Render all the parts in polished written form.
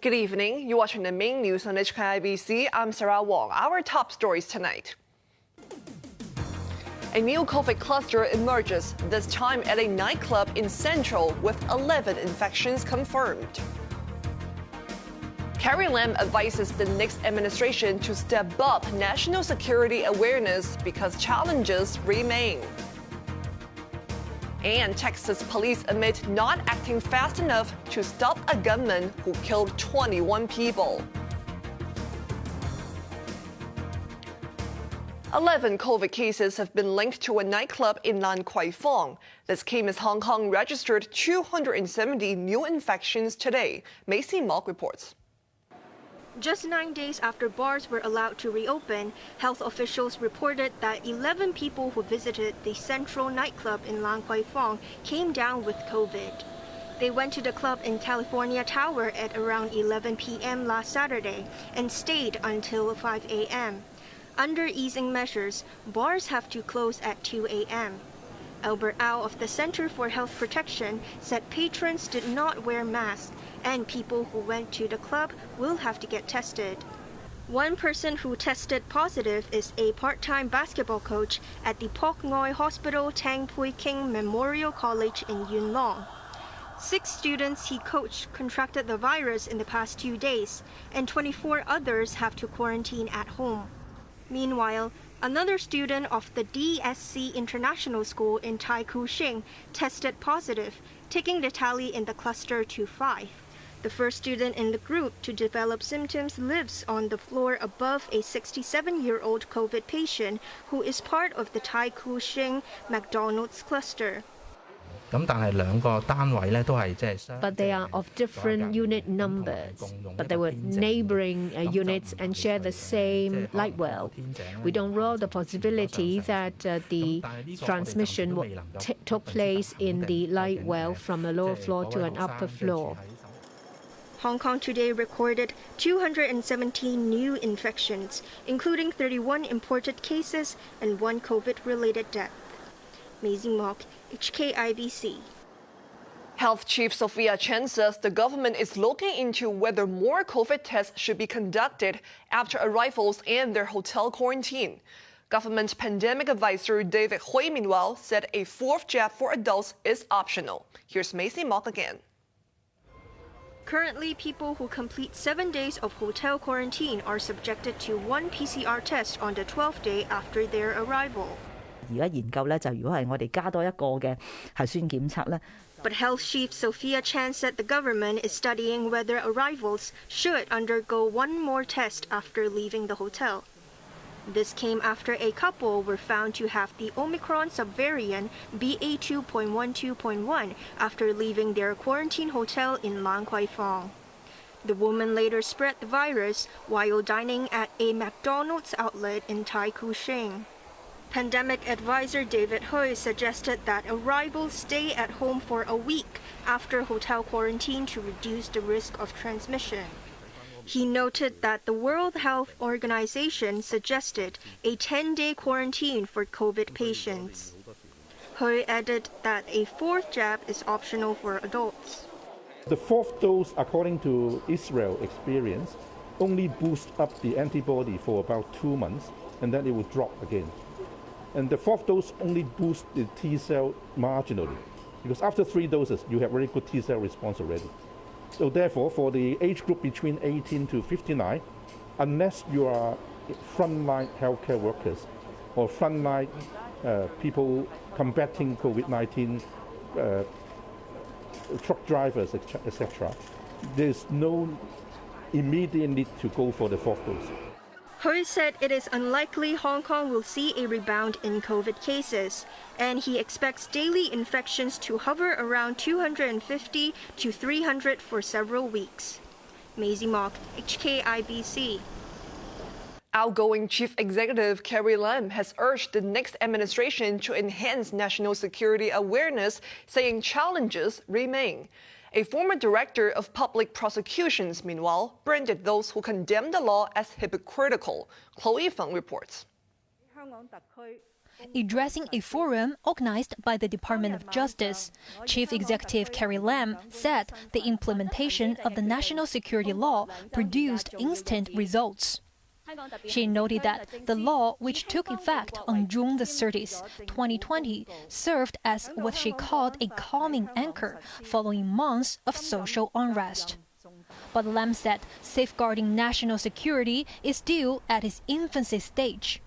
Good evening. You're watching the main news on HKIBC. I'm Sarah Wong. Our top stories tonight. A new COVID cluster emerges, this time at a nightclub in Central with 11 infections confirmed. Carrie Lam advises the next administration to step up national security awareness because challenges remain. And Texas police admit not acting fast enough to stop a gunman who killed 21 people. 11 COVID cases have been linked to a nightclub in Lan Kwai Fong. This came as Hong Kong registered 270 new infections today. Macy Mock reports. Just 9 days after bars were allowed to reopen, health officials reported that 11 people who visited the Central nightclub in Lan Kwai Fong came down with COVID. They went to the club in California Tower at around 11 p.m. last Saturday and stayed until 5 a.m. Under easing measures, bars have to close at 2 a.m. Albert Au of the Center for Health Protection said patrons did not wear masks and people who went to the club will have to get tested. One person who tested positive is a part-time basketball coach at the Pok Ngoi Hospital Tang Pui King Memorial College in Yuen Long. 6 students he coached contracted the virus in the past 2 days, and 24 others have to quarantine at home. Meanwhile, another student of the DSC International School in Tai Kwu Shing tested positive, taking the tally in the cluster to 5. The first student in the group to develop symptoms lives on the floor above a 67-year-old COVID patient who is part of the Tai Kwu Shing McDonald's cluster. But they are of different unit numbers, but they were neighboring units and share the same light well. We don't rule the possibility that the transmission took place in the light well from a lower floor to an upper floor. Hong Kong today recorded 217 new infections, including 31 imported cases and 1 COVID-related death. Maisie Mock, HKIBC. Health Chief Sophia Chen says the government is looking into whether more COVID tests should be conducted after arrivals and their hotel quarantine. Government pandemic advisor David Hui, meanwhile, said a 4th jab for adults is optional. Here's Macy Mock again. Currently, people who complete 7 days of hotel quarantine are subjected to 1 PCR test on the 12th day after their arrival. But Health Chief Sophia Chan said the government is studying whether arrivals should undergo 1 more test after leaving the hotel. This came after a couple were found to have the Omicron subvariant BA2.12.1 after leaving their quarantine hotel in Lan Kwai Fong. The woman later spread the virus while dining at a McDonald's outlet in Tai Kwu Shing. Pandemic advisor David Hui suggested that arrivals stay at home for a week after hotel quarantine to reduce the risk of transmission. He noted that the World Health Organization suggested a 10-day quarantine for COVID patients. Hui added that a 4th jab is optional for adults. The 4th dose, according to Israel experience, only boosts up the antibody for about 2 months, and then it will drop again. And the 4th dose only boosts the T cell marginally, because after 3 doses, you have very good T cell response already. So therefore, for the age group between 18 to 59, unless you are frontline healthcare workers or frontline people combating COVID-19, truck drivers, etc., there's no immediate need to go for the 4th dose. Hui said it is unlikely Hong Kong will see a rebound in COVID cases, and he expects daily infections to hover around 250 to 300 for several weeks. Maisie Mock, HKIBC. Outgoing Chief Executive Carrie Lam has urged the next administration to enhance national security awareness, saying challenges remain. A former director of public prosecutions, meanwhile, branded those who condemn the law as hypocritical. Chloe Feng reports. addressing a forum organized by the Department of Justice. Chief Executive Carrie Lam said the implementation of the national security law produced instant results. She noted that the law, which took effect on June the 30th, 2020, served as what she called a calming anchor following months of social unrest. But Lam said safeguarding national security is still at its infancy stage.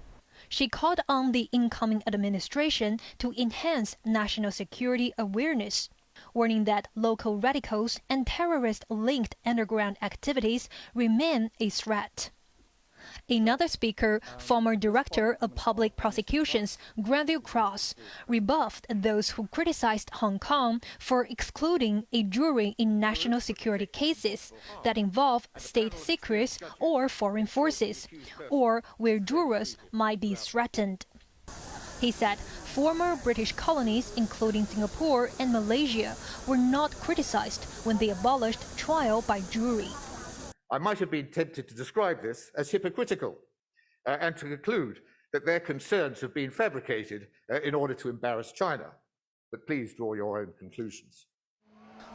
She called on the incoming administration to enhance national security awareness, warning that local radicals and terrorist-linked underground activities remain a threat. Another speaker, former Director of Public Prosecutions, Granville Cross, rebuffed those who criticized Hong Kong for excluding a jury in national security cases that involve state secrets or foreign forces, or where jurors might be threatened. He said former British colonies, including Singapore and Malaysia, were not criticized when they abolished trial by jury. I might have been tempted to describe this as hypocritical and to conclude that their concerns have been fabricated in order to embarrass China. But please draw your own conclusions.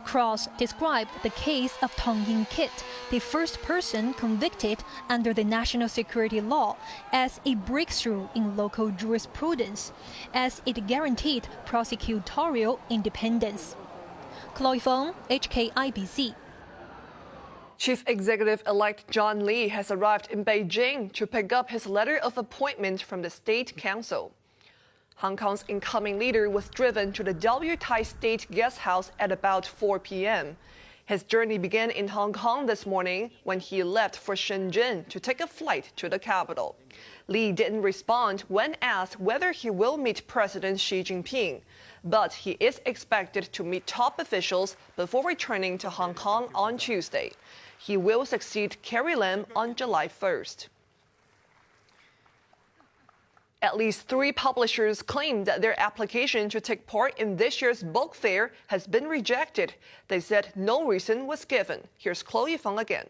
Cross described the case of Tong Yin Kit, the first person convicted under the national security law, as a breakthrough in local jurisprudence, as it guaranteed prosecutorial independence. Chloe Fong, HKIBC. Chief Executive-elect John Lee has arrived in Beijing to pick up his letter of appointment from the State Council. Hong Kong's incoming leader was driven to the W Tai State Guest House at about 4 p.m. His journey began in Hong Kong this morning when he left for Shenzhen to take a flight to the capital. Lee didn't respond when asked whether he will meet President Xi Jinping, but he is expected to meet top officials before returning to Hong Kong on Tuesday. He will succeed Carrie Lam on July 1st. At least 3 publishers claim that their application to take part in this year's book fair has been rejected. They said no reason was given. Here's Chloe Fong again.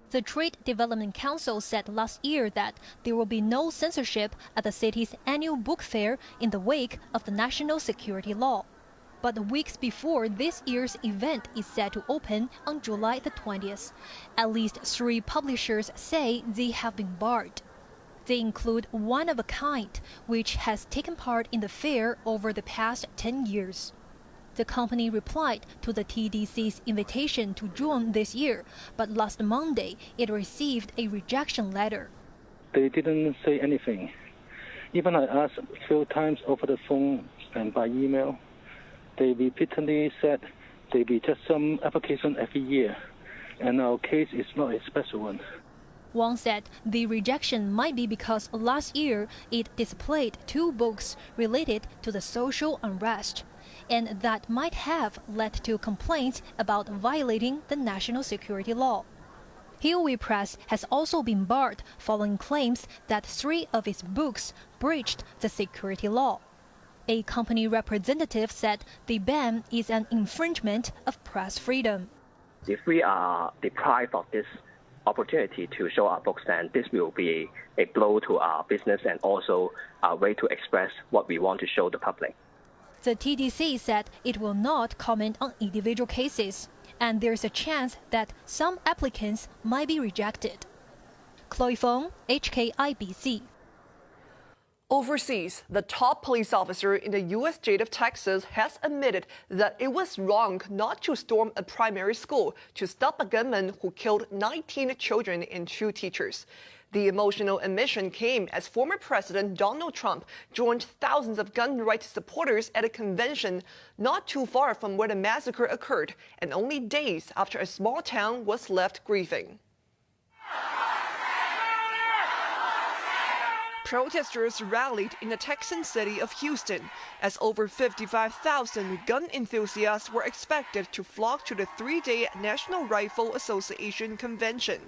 The Trade Development Council said last year that there will be no censorship at the city's annual book fair in the wake of the national security law. But weeks before this year's event is set to open on July the 20th, at least 3 publishers say they have been barred. They include One of a Kind, which has taken part in the fair over the past 10 years. The company replied to the TDC's invitation to join this year, but last Monday it received a rejection letter. They didn't say anything. Even I asked a few times over the phone and by email. They repeatedly said they reject some application every year, and our case is not a special one. Wong said the rejection might be because last year it displayed 2 books related to the social unrest, and that might have led to complaints about violating the national security law. Huey Press has also been barred following claims that 3 of its books breached the security law. A company representative said the ban is an infringement of press freedom. If we are deprived of this opportunity to show our books, then this will be a blow to our business and also a way to express what we want to show the public. The TDC said it will not comment on individual cases, and there's a chance that some applicants might be rejected. Chloe Fong, HKIBC. Overseas, the top police officer in the U.S. state of Texas has admitted that it was wrong not to storm a primary school to stop a gunman who killed 19 children and 2 teachers. The emotional admission came as former President Donald Trump joined thousands of gun rights supporters at a convention not too far from where the massacre occurred, and only days after a small town was left grieving. Protesters rallied in the Texan city of Houston as over 55,000 gun enthusiasts were expected to flock to the 3-day National Rifle Association convention.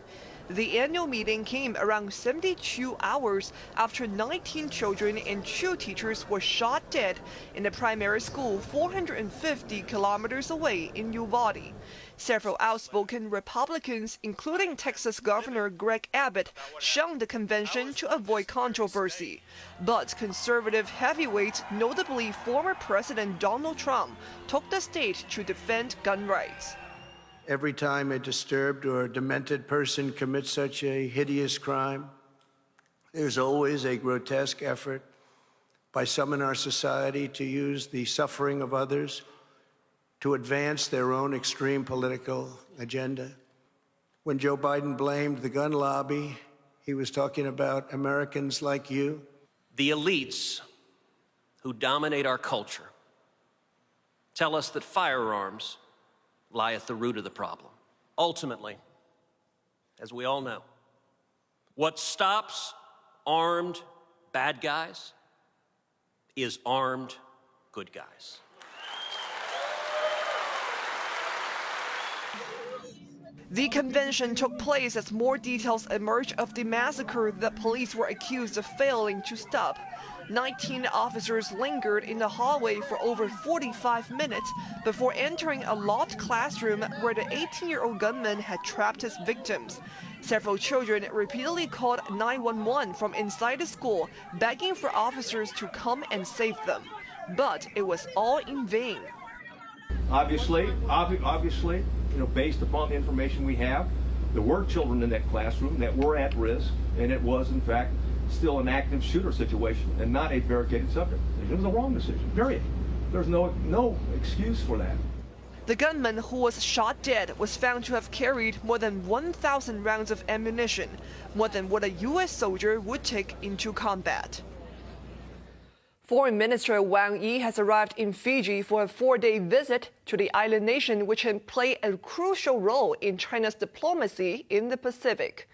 The annual meeting came around 72 hours after 19 children and 2 teachers were shot dead in a primary school 450 kilometers away in Uvalde. Several outspoken Republicans, including Texas Governor Greg Abbott, shunned the convention to avoid controversy. But conservative heavyweights, notably former President Donald Trump, took the stage to defend gun rights. Every time a disturbed or demented person commits such a hideous crime, there's always a grotesque effort by some in our society to use the suffering of others to advance their own extreme political agenda. When Joe Biden blamed the gun lobby, he was talking about Americans like you. The elites who dominate our culture tell us that firearms lie at the root of the problem. Ultimately, as we all know, what stops armed bad guys is armed good guys. The convention took place as more details emerged of the massacre that police were accused of failing to stop. 19 officers lingered in the hallway for over 45 minutes before entering a locked classroom where the 18-year-old gunman had trapped his victims. Several children repeatedly called 911 from inside the school, begging for officers to come and save them. But it was all in vain. Obviously, based upon the information we have, there were children in that classroom that were at risk, and it was, in fact, still an active shooter situation and not a barricaded subject. It was the wrong decision, period. There's no excuse for that. The gunman who was shot dead was found to have carried more than 1,000 rounds of ammunition, more than what a U.S. soldier would take into combat. Foreign Minister Wang Yi has arrived in Fiji for a 4-day visit to the island nation, which can play a crucial role in China's diplomacy in the Pacific.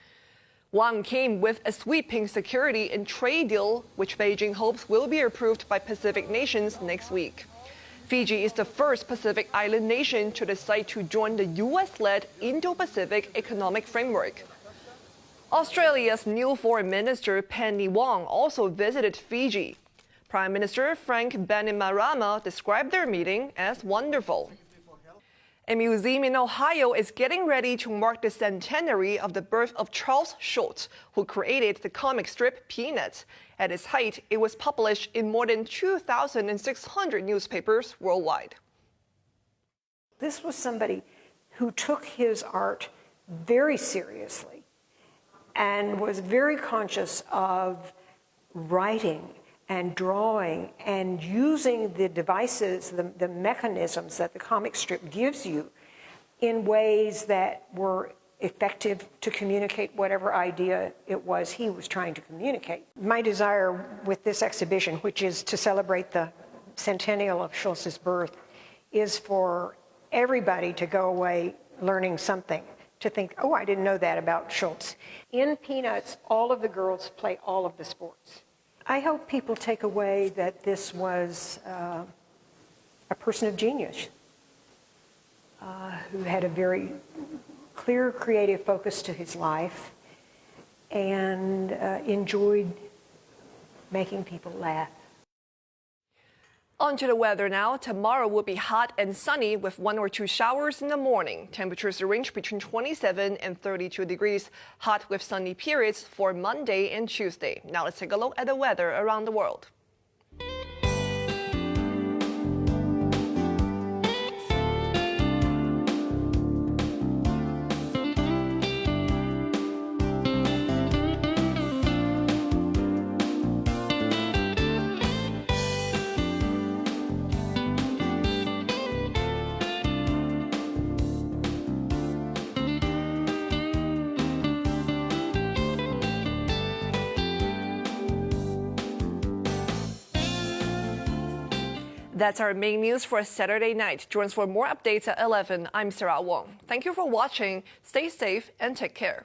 Wang came with a sweeping security and trade deal, which Beijing hopes will be approved by Pacific nations next week. Fiji is the first Pacific island nation to decide to join the U.S.-led Indo-Pacific Economic Framework. Australia's new Foreign Minister Penny Wong also visited Fiji. Prime Minister Frank Bainimarama described their meeting as wonderful. A museum in Ohio is getting ready to mark the centenary of the birth of Charles Schulz, who created the comic strip Peanuts. At its height, it was published in more than 2,600 newspapers worldwide. This was somebody who took his art very seriously and was very conscious of writing and drawing and using the devices, the mechanisms that the comic strip gives you in ways that were effective to communicate whatever idea it was he was trying to communicate. My desire with this exhibition, which is to celebrate the centennial of Schulz's birth, is for everybody to go away learning something, to think, oh, I didn't know that about Schulz. In Peanuts, all of the girls play all of the sports. I hope people take away that this was a person of genius who had a very clear creative focus to his life and enjoyed making people laugh. On to the weather now. Tomorrow will be hot and sunny with 1 or 2 showers in the morning. Temperatures range between 27 and 32 degrees. Hot with sunny periods for Monday and Tuesday. Now let's take a look at the weather around the world. That's our main news for Saturday night. Join us for more updates at 11. I'm Sarah Wong. Thank you for watching. Stay safe and take care.